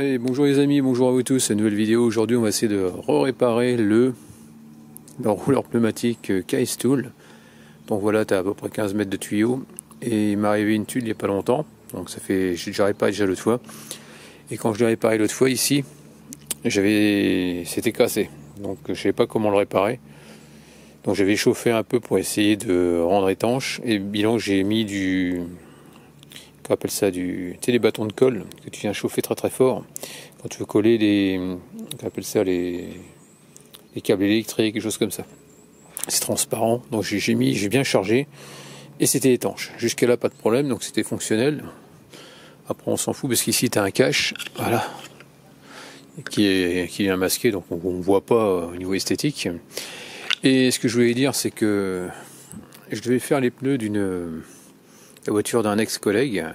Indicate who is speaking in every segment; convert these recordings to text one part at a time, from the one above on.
Speaker 1: Allez, bonjour les amis, bonjour à vous tous, une nouvelle vidéo. Aujourd'hui on va essayer de réparer le rouleur pneumatique K-Stool. Donc voilà, tu as à peu près 15 mètres de tuyau et il m'est arrivé une tuile il n'y a pas longtemps. Donc ça fait, j'ai déjà réparé l'autre fois. Et quand je l'ai réparé l'autre fois ici, c'était cassé. Donc je ne savais pas comment le réparer. Donc j'avais chauffé un peu pour essayer de rendre étanche. Et bilan, j'ai mis on appelle ça tu sais, les bâtons de colle que tu viens chauffer très très fort quand tu veux coller on appelle ça les câbles électriques, quelque chose comme ça. C'est transparent, donc j'ai bien chargé et c'était étanche. Jusqu'à là pas de problème, donc c'était fonctionnel. Après on s'en fout parce qu'ici tu as un cache, voilà, qui est masqué, donc on ne voit pas au niveau esthétique. Et ce que je voulais dire, c'est que je devais faire les pneus la voiture d'un ex-collègue,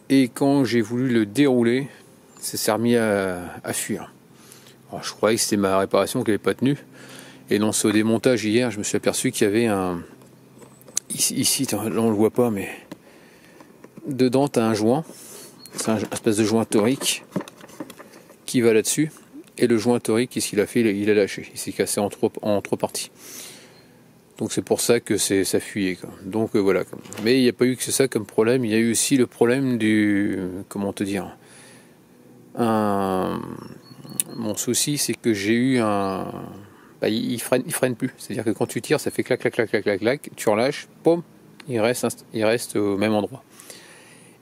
Speaker 1: et quand j'ai voulu le dérouler, ça s'est remis à fuir. Alors, je croyais que c'était ma réparation qui n'avait pas tenu, et non, c'est au démontage hier, je me suis aperçu qu'il y avait ici, là on le voit pas, mais dedans tu as un joint, c'est un espèce de joint torique qui va là-dessus, et le joint torique, qu'est-ce qu'il a fait? Il a lâché, il s'est cassé en trois parties. Donc c'est pour ça que ça fuyait, quoi. Donc voilà. Mais il n'y a pas eu que ça comme problème. Il y a eu aussi le problème comment te dire. Mon souci, c'est que j'ai eu il freine plus. C'est-à-dire que quand tu tires, ça fait clac, clac, clac, clac, clac, clac. Tu relâches, pom, il reste au même endroit.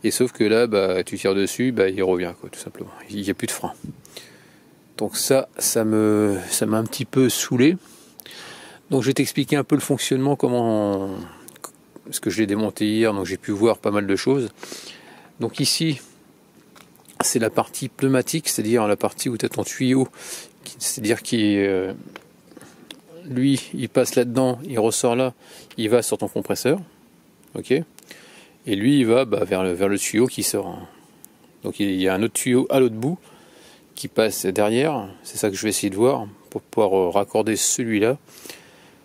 Speaker 1: Et sauf que là, tu tires dessus, il revient, quoi, tout simplement. Il n'y a plus de frein. Donc ça m'a un petit peu saoulé. Donc je vais t'expliquer un peu le fonctionnement, parce que je l'ai démonté hier, donc j'ai pu voir pas mal de choses. Donc ici, c'est la partie pneumatique, c'est-à-dire la partie où tu as ton tuyau, c'est-à-dire lui, il passe là-dedans, il ressort là, il va sur ton compresseur, ok, et lui, il va vers le tuyau qui sort. Donc il y a un autre tuyau à l'autre bout qui passe derrière, c'est ça que je vais essayer de voir, pour pouvoir raccorder celui-là.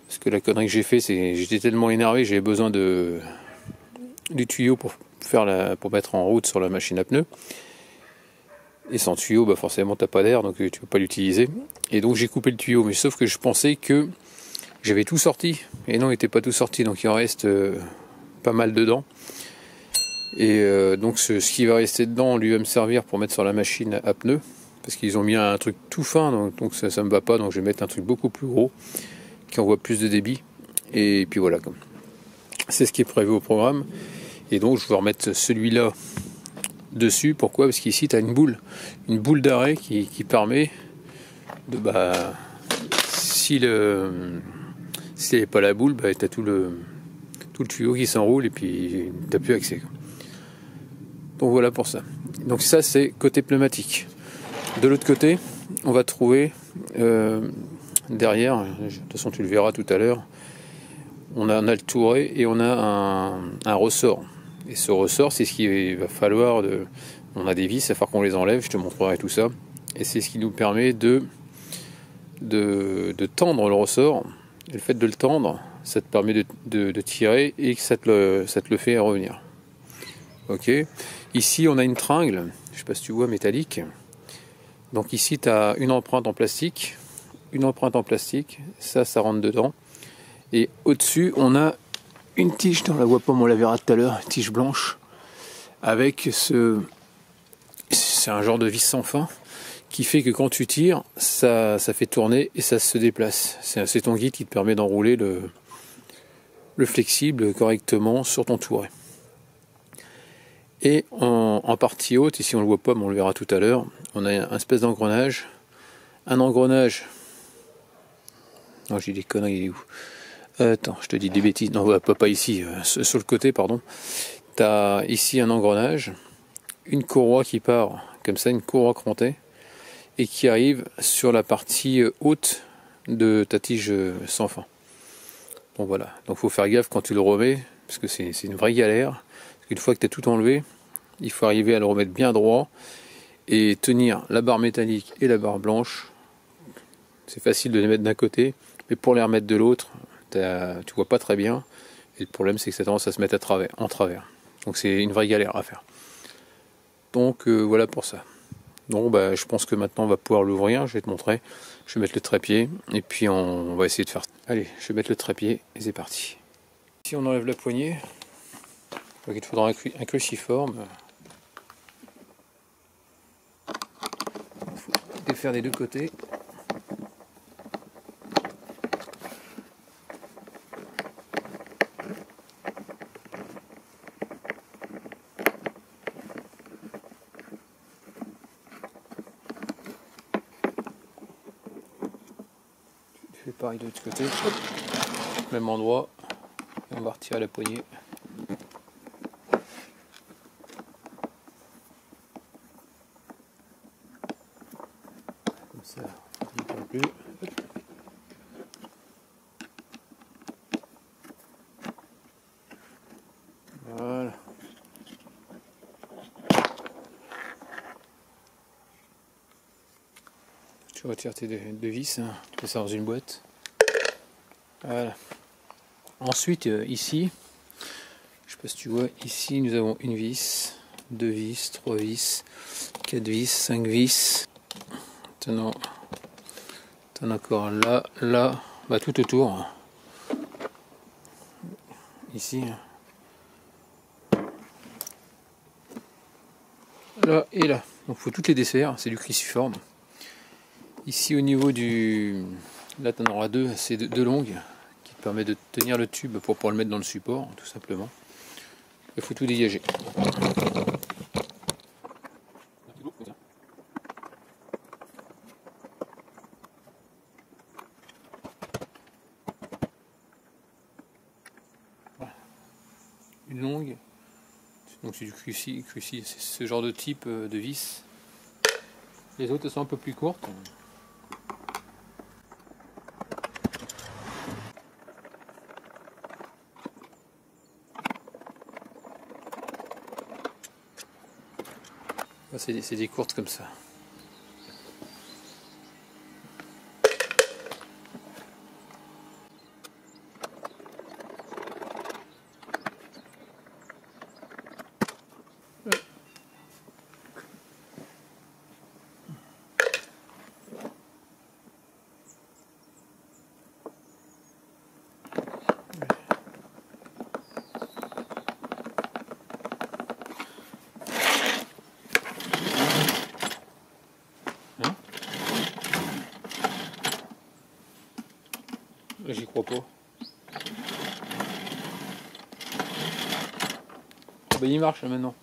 Speaker 1: Parce que la connerie que j'ai fait, c'est j'étais tellement énervé, j'avais besoin du tuyau pour mettre en route sur la machine à pneus. Et sans tuyau, forcément t'as pas d'air, donc tu peux pas l'utiliser. Et donc j'ai coupé le tuyau, mais sauf que je pensais que j'avais tout sorti. Et non, il n'était pas tout sorti, donc il en reste pas mal dedans. Et donc ce qui va rester dedans, lui va me servir pour mettre sur la machine à pneus. Parce qu'ils ont mis un truc tout fin, donc ça me va pas, donc je vais mettre un truc beaucoup plus gros, qui envoie plus de débit, et puis voilà, c'est ce qui est prévu au programme. Et donc je vais remettre celui-là dessus. Pourquoi? Parce qu'ici tu as une boule d'arrêt qui permet de si elle n'est pas la boule, tu as tout le tuyau qui s'enroule et puis tu n'as plus accès. Donc voilà pour ça. Donc ça c'est côté pneumatique. De l'autre côté, on va trouver derrière, de toute façon tu le verras tout à l'heure, on a le touret et on a un ressort. Et ce ressort, c'est ce qu'il va falloir, on a des vis, il va falloir qu'on les enlève, je te montrerai tout ça. Et c'est ce qui nous permet de tendre le ressort. Et le fait de le tendre, ça te permet de tirer et que ça te le fait revenir. Ok. Ici, on a une tringle, je ne sais pas si tu vois, métallique. Donc ici, tu as une empreinte en plastique. Ça rentre dedans. Et au-dessus, on a une tige, on la voit pas, mais on la verra tout à l'heure, tige blanche, avec c'est un genre de vis sans fin, qui fait que quand tu tires, ça fait tourner et ça se déplace. C'est ton guide qui te permet d'enrouler le flexible correctement sur ton touret. Et en partie haute, ici on le voit pas, mais on le verra tout à l'heure, on a un espèce d'engrenage. Un engrenage. Non, j'ai des conneries, il est où? Attends, je te dis des bêtises. Non, pas ici, sur le côté, pardon. Tu as ici un engrenage, une courroie qui part, comme ça, une courroie crantée, et qui arrive sur la partie haute de ta tige sans fin. Bon, voilà. Donc, il faut faire gaffe quand tu le remets, parce que c'est une vraie galère. Parce qu'une fois que tu as tout enlevé, il faut arriver à le remettre bien droit et tenir la barre métallique et la barre blanche. C'est facile de les mettre d'un côté, mais pour les remettre de l'autre, tu vois pas très bien. Et le problème, c'est que ça a tendance à se mettre en travers. Donc c'est une vraie galère à faire. Donc voilà pour ça. Donc bah, je pense que maintenant on va pouvoir l'ouvrir, je vais te montrer. Je vais mettre le trépied et puis on va essayer de faire... Allez, je vais mettre le trépied et c'est parti. Si on enlève la poignée, donc il te faudra un cruciforme. Il faut défaire des deux côtés. Je fais pareil de l'autre côté. Hop. Même endroit. Et on va retirer la poignée. Comme ça, on ne peut plus. Hop. Voilà. Tu retires tes deux vis, hein. Tu mets ça dans une boîte. Voilà. Ensuite, ici, je ne sais pas si tu vois, ici nous avons une vis, deux vis, trois vis, quatre vis, cinq vis. T'en as encore là, là, bah tout autour. Ici. Là et là. Donc il faut toutes les desserres, c'est du cruciforme. Ici au niveau du... Là tu en auras deux, c'est deux longues, qui te permet de tenir le tube pour pouvoir le mettre dans le support, tout simplement. Il faut tout dégager. Voilà. Une longue, donc c'est du cruci, c'est ce genre de type de vis. Les autres sont un peu plus courtes. C'est des courtes comme ça. Là, j'y crois pas. Ah bah il marche là maintenant.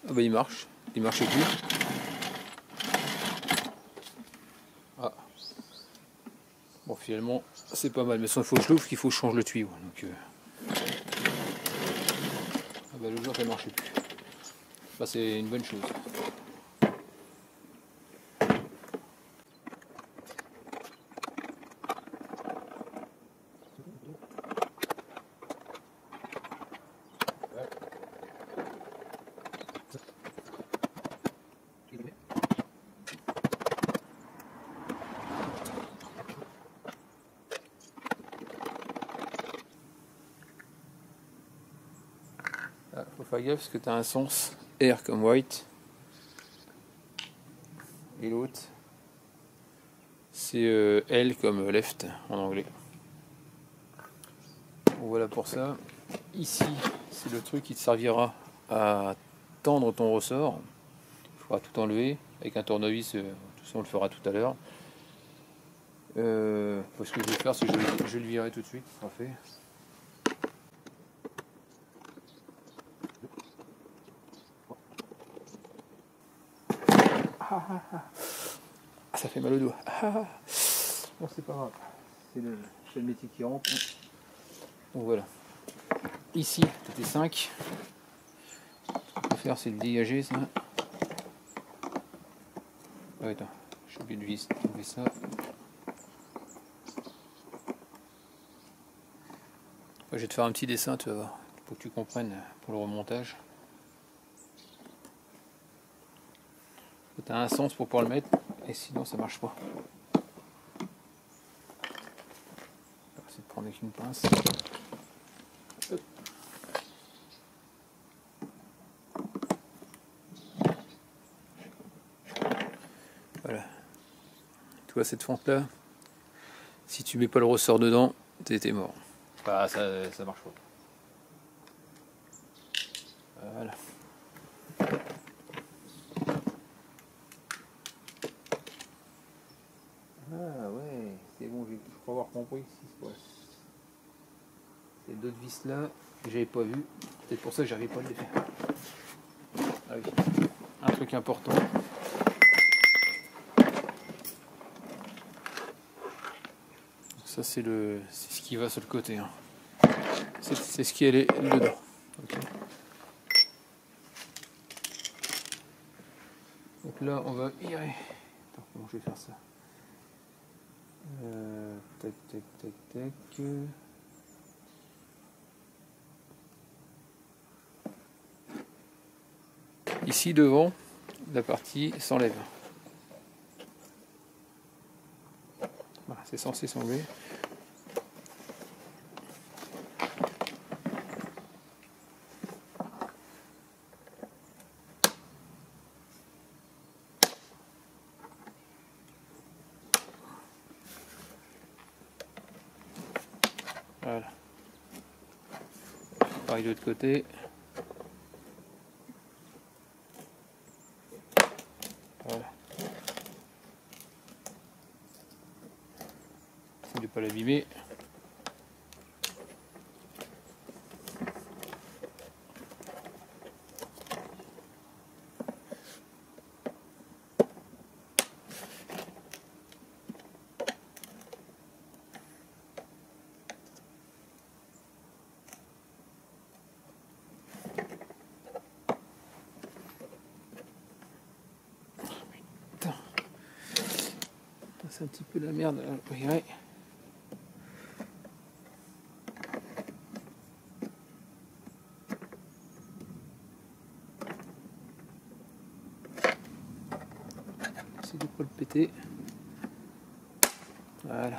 Speaker 1: Ah bah il marchait plus. Ah. Bon finalement c'est pas mal, mais il faut que je l'ouvre, qu'il faut que je change le tuyau. Donc, ah bah le jour ça marchait plus. Bah, c'est une bonne chose. Ah, faut faire gaffe parce que tu as un sens R comme white et l'autre c'est L comme left en anglais. Donc voilà pour ça. Ici c'est le truc qui te servira à tendre ton ressort. Il faudra tout enlever avec un tournevis, tout ça on le fera tout à l'heure. Ce que je vais faire c'est que je vais le virer tout de suite, ce sera fait. Ah, ça fait mal au doigt. Bon, c'est pas grave. C'est le métier qui rentre. Donc voilà. Ici, c'était 5. Ce qu'on peut faire, c'est le dégager, ça. Ah, attends, j'ai oublié de vis. Enlever ça. Je vais te faire un petit dessin, tu vas voir, pour que tu comprennes pour le remontage. Tu as un sens pour pouvoir le mettre, et sinon ça marche pas. C'est de prendre avec une pince. vois cette fente là, si tu mets pas le ressort dedans, t'es mort. Ah, ça marche pas. Voilà. Ah ouais, c'est bon, je crois avoir compris ce qui se passe. Ces deux vis là, j'avais pas vu. Peut-être pour ça que j'arrivais pas à les faire. Ah oui, un truc important. Ça c'est ce qui va sur le côté. Hein. C'est ce qui est dedans. Okay. Donc là on va virer. Attends, comment je vais faire ça? Tac tac tac tac. Ici devant, la partie s'enlève. Voilà, c'est censé s'enlever. Voilà. Pareil de l'autre côté. Voilà. Essaye de ne pas l'abîmer. C'est un petit peu la merde. Oui, ouais. Essaye de pas le péter. Voilà.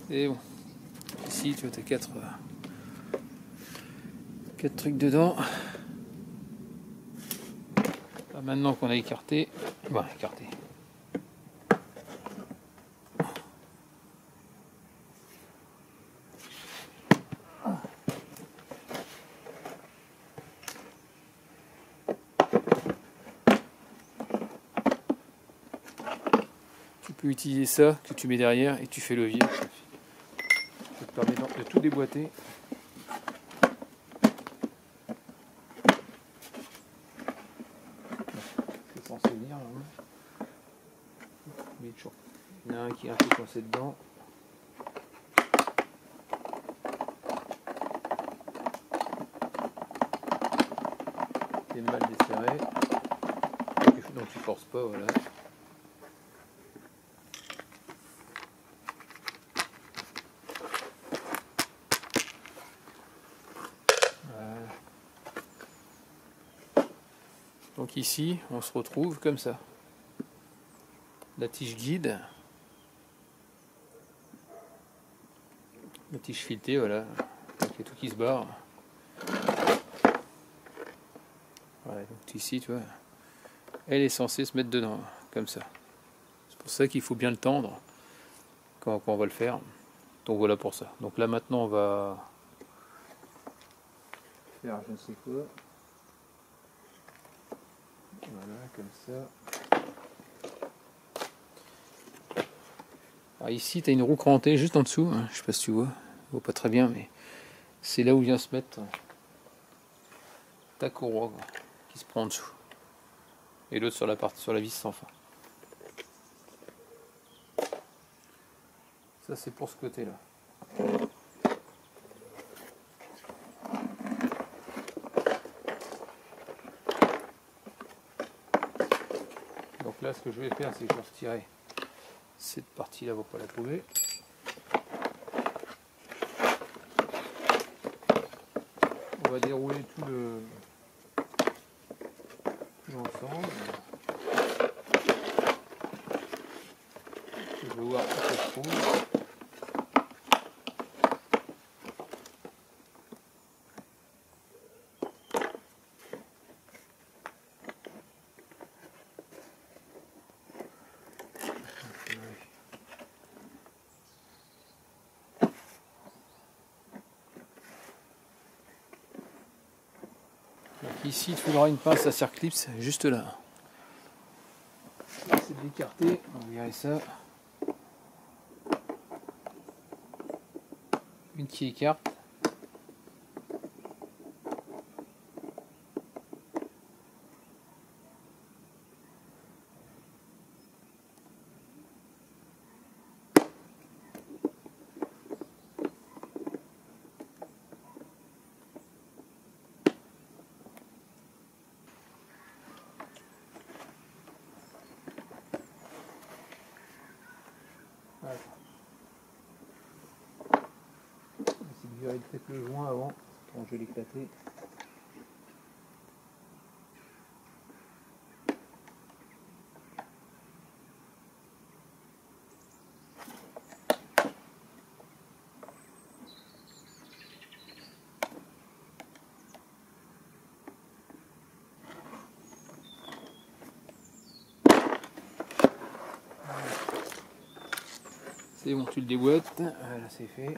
Speaker 1: Et bon. Ici, tu vois, t'as 4 trucs dedans. Là, maintenant qu'on a écarté, bon, écarté. Tu peux utiliser ça que tu mets derrière et tu fais levier. Ça te permet de tout déboîter. C'est censé venir là. Mais toujours. Il y en a un qui est un peu coincé dedans. C'est mal desserré. Donc tu forces pas, voilà. Donc ici, on se retrouve comme ça. La tige guide. La tige filetée, voilà. Donc il y a tout qui se barre. Voilà, donc ici, tu vois, elle est censée se mettre dedans, comme ça. C'est pour ça qu'il faut bien le tendre quand on va le faire. Donc voilà pour ça. Donc là maintenant, on va faire je ne sais quoi. Voilà, comme ça. Alors ici, tu as une roue crantée juste en dessous. Hein, je sais pas si tu vois. On voit pas très bien, mais c'est là où vient se mettre ta courroie qui se prend en dessous. Et l'autre sur la vis sans fin. Ça, c'est pour ce côté-là. Donc là, ce que je vais faire, c'est que je vais retirer cette partie-là, on ne va pas la trouver. On va dérouler tout l'ensemble. Je vais voir où ça se trouve. ici, il te faudra une pince à circlips juste là. C'est d'écarter, on va virer ça. Une qui écarte. Voilà. On va essayer de virer peut-être le joint avant, quand je vais l'éclater. C'est bon, tu le déboîtes, voilà, c'est fait.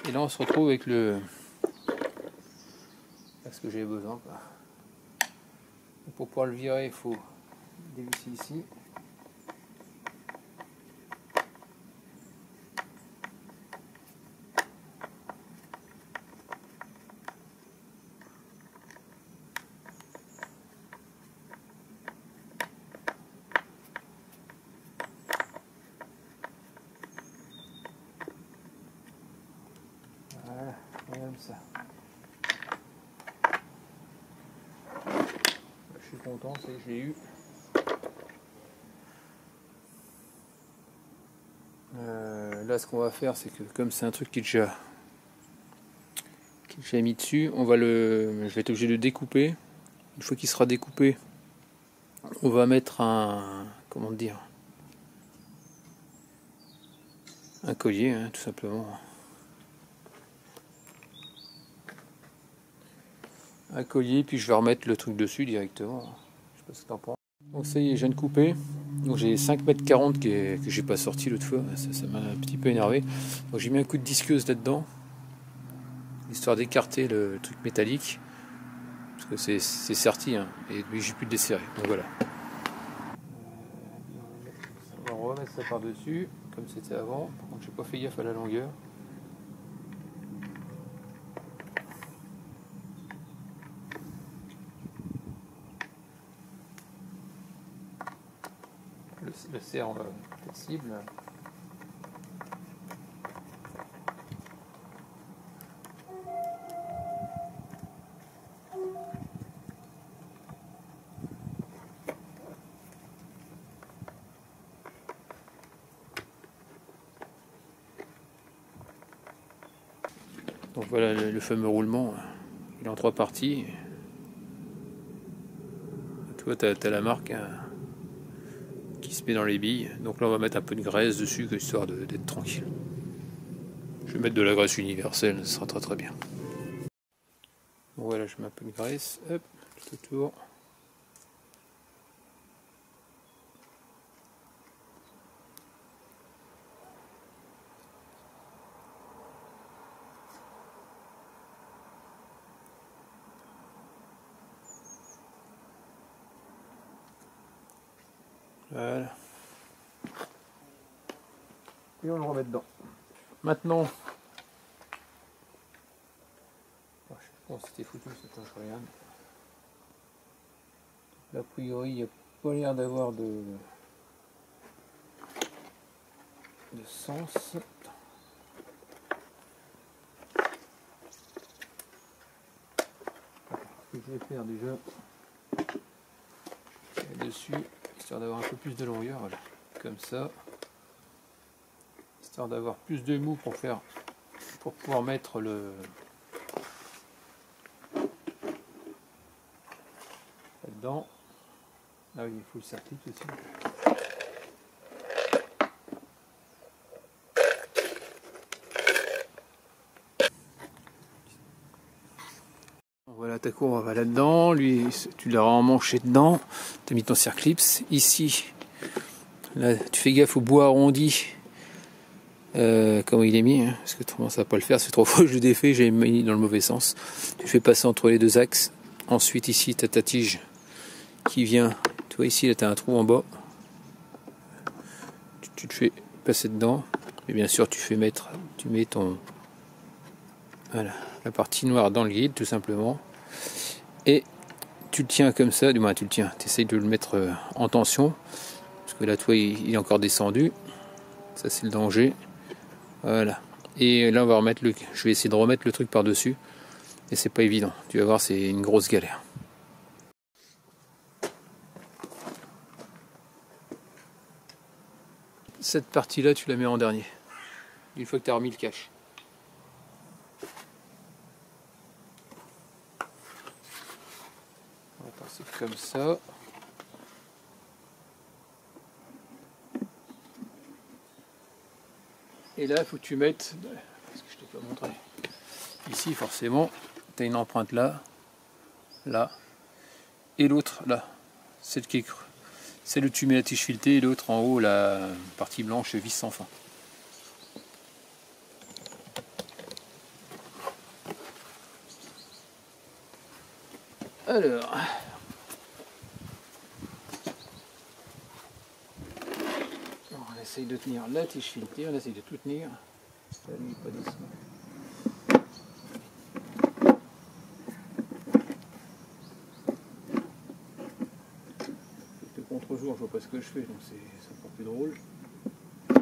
Speaker 1: Et là on se retrouve avec le... ce que j'ai besoin, quoi. Pour pouvoir le virer, il faut dévisser ici. Voilà, comme ça. Je suis content, c'est que je l'ai eu. Là, ce qu'on va faire, c'est que comme c'est un truc qui est déjà mis dessus, je vais être obligé de découper. Une fois qu'il sera découpé, on va mettre un collier, hein, tout simplement. Un collier, puis je vais remettre le truc dessus directement. Je sais pas ce que t'en penses. Donc ça y est, je viens de couper. Donc j'ai 5,40 m que j'ai pas sorti l'autre fois. Ça m'a un petit peu énervé. Donc j'ai mis un coup de disqueuse là-dedans, histoire d'écarter le truc métallique. Parce que c'est serti, hein, et puis j'ai pu le desserrer. Donc voilà. On va remettre ça par-dessus, comme c'était avant. Par contre, j'ai pas fait gaffe à la longueur. Le serre flexible. Donc voilà le fameux roulement. Il est en 3 parties. Tu vois, tu as la marque, hein, qui se met dans les billes. Donc là, on va mettre un peu de graisse dessus, histoire d'être tranquille. Je vais mettre de la graisse universelle, ça sera très très bien. Bon, voilà, je mets un peu de graisse, hop, tout autour. Voilà. Et on le remet dedans. Maintenant, je sais pas si c'était foutu, c'est je regarde. A priori, il n'y a pas l'air d'avoir de sens. Ce que je vais faire déjà, dessus, histoire d'avoir un peu plus de longueur, voilà, comme ça, histoire d'avoir plus de mou pour pouvoir mettre le là-dedans. Ah oui, il faut le circuit aussi. Voilà, ta courbe va là-dedans, lui tu l'auras emmanché dedans, tu as mis ton circlips ici. Là tu fais gaffe au bout arrondi comment il est mis, hein, parce que autrement ça va pas le faire, c'est 3 fois que je le défais, j'ai mis dans le mauvais sens. Tu fais passer entre les 2 axes. Ensuite ici tu as ta tige qui vient, tu vois ici là tu as un trou en bas, tu te fais passer dedans, et bien sûr tu mets ton, voilà, la partie noire dans le guide tout simplement, et tu le tiens comme ça, du moins tu le tiens, tu essayes de le mettre en tension, parce que là toi il est encore descendu, ça c'est le danger, voilà, et là on va remettre je vais essayer de remettre le truc par dessus, et c'est pas évident, tu vas voir c'est une grosse galère. Cette partie là tu la mets en dernier, une fois que tu as remis le cache. On va passer comme ça. Et là il faut que tu mettes, parce que je t'ai pas montré, ici forcément tu as une empreinte là, là, et l'autre là, celle qui est crue. Celle où tu mets la tige filetée et l'autre en haut, la partie blanche vis sans fin. Alors, on essaye de tenir la tige filetée, on essaye de tout tenir. Ça n'est pas doucement. Le contre-jour, je vois pas ce que je fais, donc c'est encore plus drôle. Là,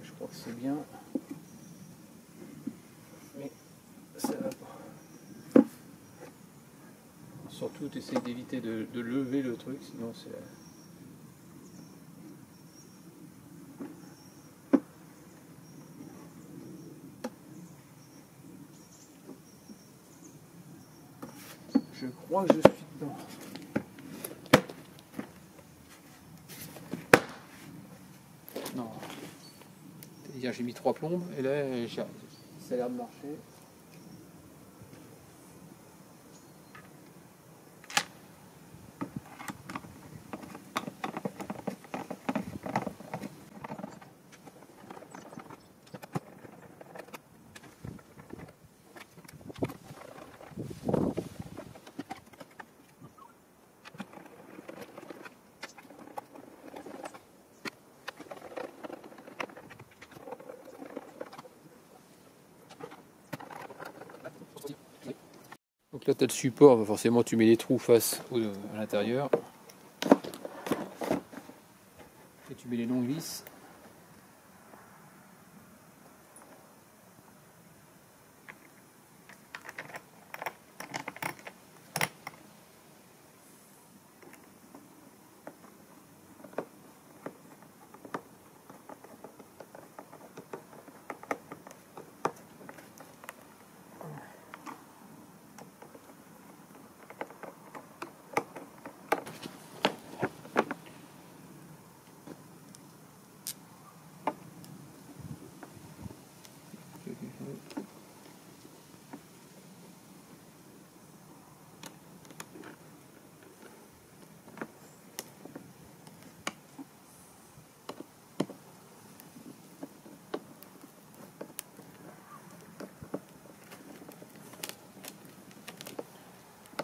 Speaker 1: je crois que c'est bien, mais ça va pas. Surtout, tu essaies d'éviter de lever le truc, sinon c'est... Je crois que je suis dedans. Non. C'est-à-dire j'ai mis 3 plombes et là ça a l'air de marcher. Donc là tu as le support, forcément tu mets les trous face à l'intérieur. Et tu mets les longues vis.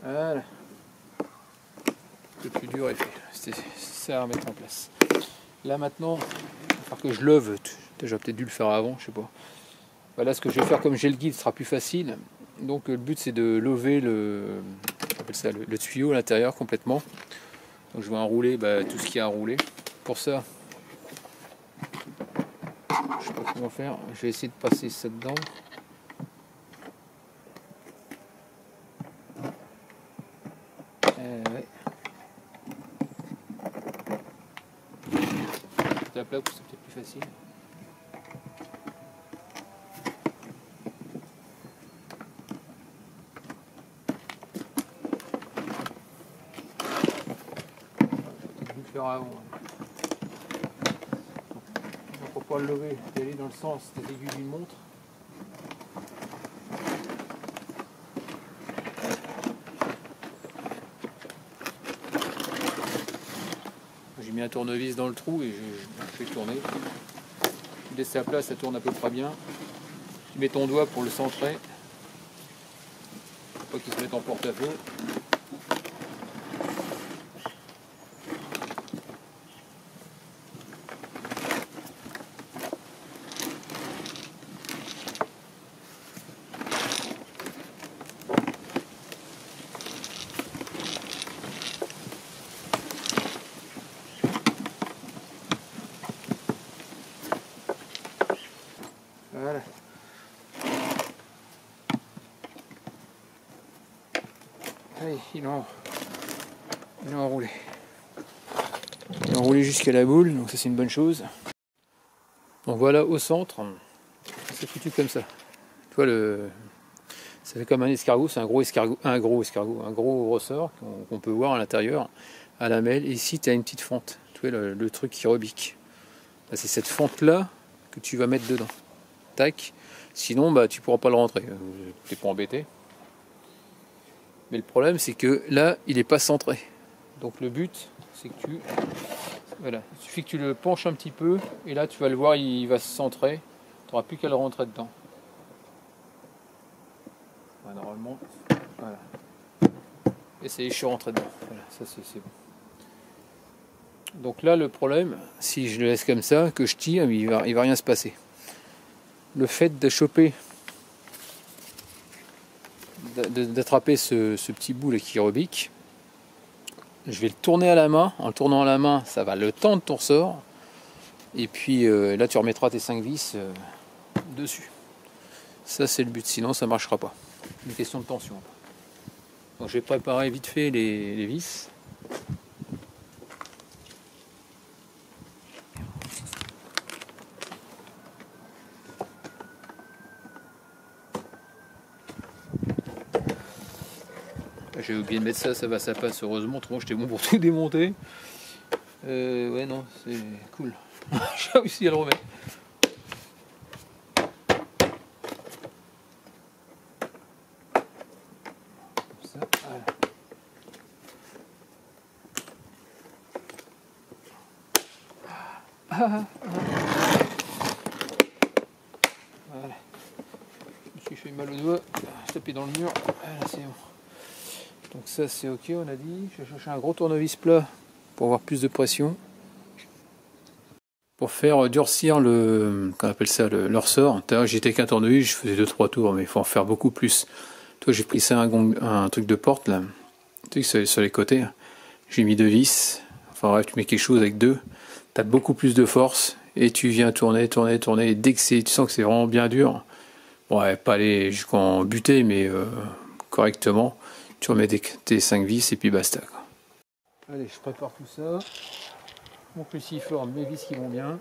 Speaker 1: Voilà. Le plus dur est fait. C'est ça à mettre en place. Là maintenant, il va falloir que je lève. J'aurais peut-être dû le faire avant, je sais pas. Voilà, ce que je vais faire, comme j'ai le guide, ce sera plus facile. Donc le but c'est de lever le tuyau à l'intérieur complètement. Donc je vais enrouler tout ce qui est à enrouler. Pour ça, je sais pas comment faire. Je vais essayer de passer ça dedans. Ouais. À plat, c'est peut-être plus facile. Peut-être le faire avant. Donc pour pouvoir le lever, d'aller dans le sens des aiguilles d'une montre. J'ai mis un tournevis dans le trou et je fais tourner. Tu laisses sa place, ça tourne à peu près bien. Tu mets ton doigt pour le centrer. Faut pas qu'il se mette en porte-à-faux. Voilà. Allez, il est enroulé. Il est enroulé jusqu'à la boule, donc ça c'est une bonne chose. Donc voilà, au centre, c'est foutu comme ça. Tu vois, ça fait comme un escargot, c'est un gros ressort qu'on peut voir à l'intérieur, à la lamelle. Et ici, tu as une petite fente, tu vois, le truc qui rebique. C'est cette fente-là que tu vas mettre dedans. Tac. Sinon, bah, tu pourras pas le rentrer. T'es pas embêté. Mais le problème, c'est que là, il n'est pas centré. Donc le but, c'est que voilà, il suffit que tu le penches un petit peu, et là, tu vas le voir, il va se centrer. Tu n'auras plus qu'à le rentrer dedans. Voilà, normalement, voilà. Et ça y est, je suis rentré dedans. Voilà, ça c'est bon. Donc là, le problème, si je le laisse comme ça, que je tire, il va rien se passer. Le fait de choper, d'attraper ce petit bout là qui rebique, je vais le tourner à la main. En le tournant à la main, ça va le tendre ton ressort. Et puis là, tu remettras tes 5 vis dessus. Ça, c'est le but. Sinon, ça ne marchera pas. Une question de tension. Donc, je vais préparer vite fait les vis. J'ai oublié de mettre ça, ça passe heureusement, autrement j'étais bon pour tout démonter. Ouais non, c'est cool. J'ai réussi à le remettre. Comme ça, voilà. Voilà. Je me suis fait mal au doigt, je tapais dans le mur, voilà, c'est bon. Donc ça c'est ok, on a dit. Je vais chercher un gros tournevis plat pour avoir plus de pression. Pour faire durcir qu'on appelle ça le ressort. J'étais qu'un tournevis, je faisais 2-3 tours, mais il faut en faire beaucoup plus. Toi j'ai pris ça un truc de porte là, tu sais, sur les côtés. J'ai mis 2 vis. Enfin bref, tu mets quelque chose avec 2. Tu as beaucoup plus de force et tu viens tourner. Et dès que tu sens que c'est vraiment bien dur, ouais, pas aller jusqu'en buter, mais correctement. Tu remets tes 5 vis et puis basta. Quoi. Allez, je prépare tout ça. Mon cruciforme, mes vis qui vont bien.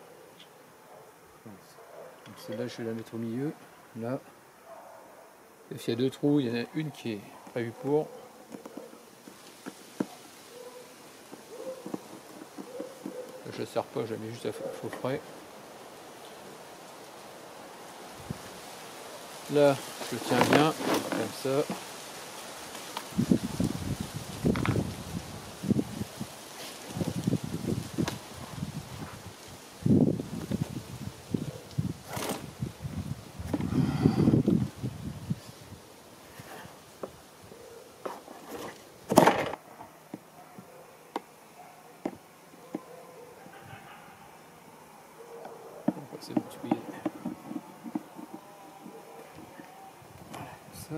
Speaker 1: Celle-là, je vais la mettre au milieu. Là. S'il y a 2 trous, il y en a une qui est prévue pour. Là, je ne la serre pas, je la mets juste à faux frais. Là, je tiens bien, comme ça. C'est bon, tu peux y aller. Voilà, ça.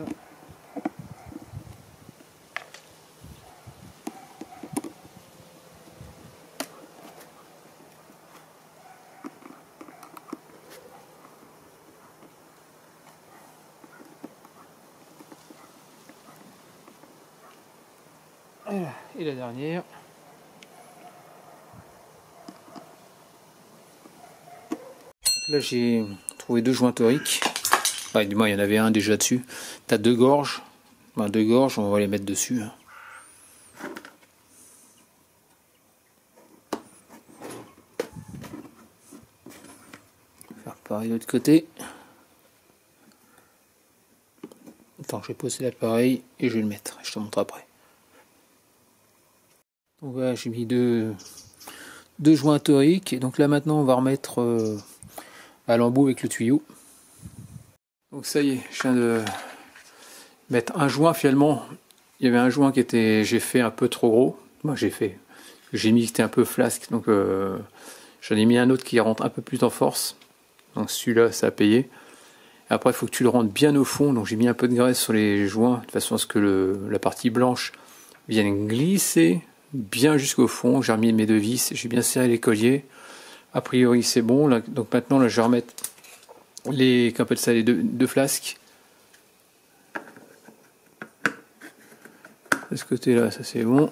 Speaker 1: Voilà. Et la dernière. Là j'ai trouvé 2 joints toriques. Ouais, du moins il y en avait un déjà dessus. Tu as 2 gorges. Ben, 2 gorges, on va les mettre dessus. Faire pareil de l'autre côté. Attends, je vais poser l'appareil et je vais le mettre. Je te montre après. Donc voilà, j'ai mis deux 2 joints toriques. Et donc là maintenant on va remettre à l'embout avec le tuyau. Donc ça y est, je viens de mettre un joint finalement. Il y avait un joint j'ai fait un peu trop gros. Moi j'ai mis qui était un peu flasque, donc j'en ai mis un autre qui rentre un peu plus en force. Donc celui-là ça a payé. Après il faut que tu le rentres bien au fond, donc j'ai mis un peu de graisse sur les joints de façon à ce que la partie blanche vienne glisser bien jusqu'au fond. J'ai remis mes 2 vis, j'ai bien serré les colliers. A priori c'est bon. Là, donc maintenant là je vais remettre les deux flasques. De ce côté là ça c'est bon.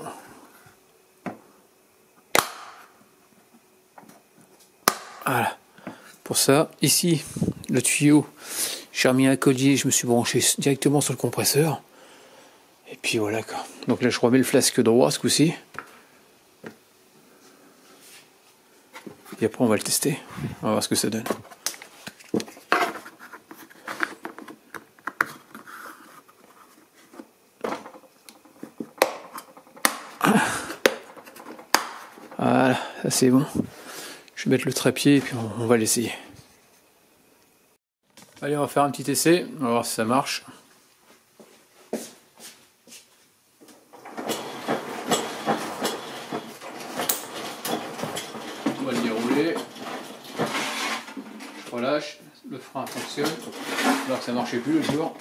Speaker 1: Voilà. Pour ça, ici, le tuyau, j'ai remis un collier, je me suis branché directement sur le compresseur. Et puis voilà quoi. Donc là je remets le flasque droit ce coup-ci. Et après on va le tester. On va voir ce que ça donne. Voilà, ça c'est bon. Je vais mettre le trépied et puis on va l'essayer. Allez, on va faire un petit essai, on va voir si ça marche. On va le dérouler. Je relâche, le frein fonctionne, alors que ça ne marchait plus le jour.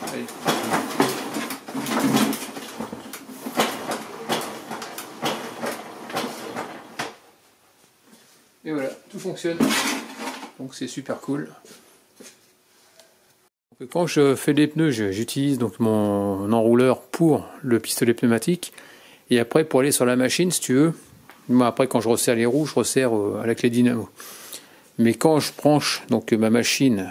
Speaker 1: Allez. Et voilà, tout fonctionne, donc c'est super cool. Donc, quand je fais des pneus, j'utilise donc mon enrouleur pour le pistolet pneumatique, et après pour aller sur la machine, si tu veux, moi après quand je resserre les roues, je resserre à la clé dynamo. Mais quand je branche donc ma machine,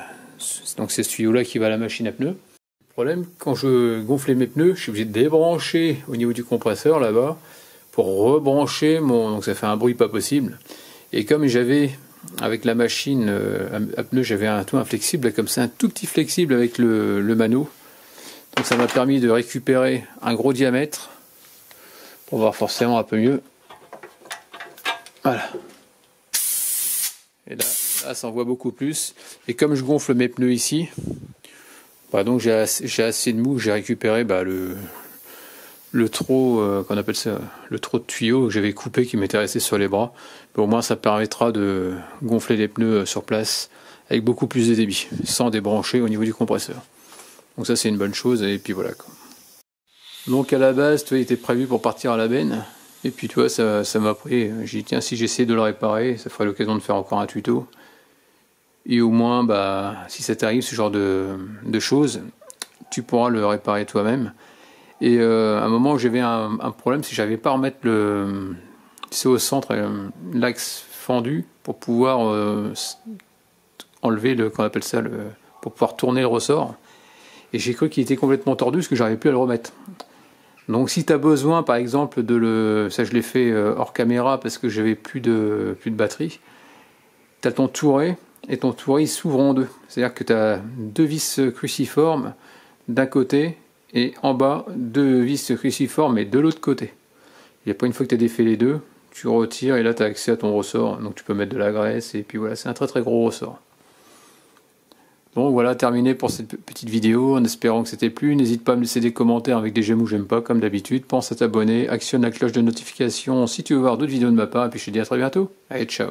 Speaker 1: donc c'est ce tuyau-là qui va à la machine à pneus. Le problème, quand je gonfle mes pneus, je suis obligé de débrancher au niveau du compresseur là-bas pour rebrancher donc ça fait un bruit pas possible. Et comme j'avais, avec la machine à pneus, j'avais un tout inflexible, comme ça, un tout petit flexible avec le mano. Donc ça m'a permis de récupérer un gros diamètre, pour voir forcément un peu mieux. Voilà. Et là ça en voit beaucoup plus. Et comme je gonfle mes pneus ici, bah donc j'ai assez de mou, j'ai récupéré le trot, qu'on appelle ça, le trot de tuyau que j'avais coupé qui m'était resté sur les bras. Mais au moins ça permettra de gonfler les pneus sur place avec beaucoup plus de débit, sans débrancher au niveau du compresseur. Donc ça c'est une bonne chose, et puis voilà quoi. Donc à la base, tu vois, il était prévu pour partir à la benne, et puis tu vois, ça m'a pris, j'ai dit tiens, si j'essaie de le réparer, ça ferait l'occasion de faire encore un tuto. Et au moins, bah, si ça t'arrive ce genre de choses, tu pourras le réparer toi-même. Et à un moment j'avais un problème, c'est que j'avais pas à remettre c'est au centre l'axe fendu pour pouvoir enlever qu'on appelle ça pour pouvoir tourner le ressort. Et j'ai cru qu'il était complètement tordu parce que j'arrivais plus à le remettre. Donc si tu as besoin par exemple ça je l'ai fait hors caméra parce que j'avais plus de batterie, tu as ton touret et ton touret s'ouvre en deux. C'est-à-dire que tu as 2 vis cruciformes d'un côté et en bas 2 vis cruciformes mais de l'autre côté. Et après une fois que tu as défait les deux, tu retires et là tu as accès à ton ressort, donc tu peux mettre de la graisse et puis voilà, c'est un très très gros ressort. Bon voilà, terminé pour cette petite vidéo, en espérant que c'était plu. N'hésite pas à me laisser des commentaires avec des j'aime ou j'aime pas comme d'habitude. Pense à t'abonner, actionne la cloche de notification si tu veux voir d'autres vidéos de ma part et puis je te dis à très bientôt. Allez, ciao.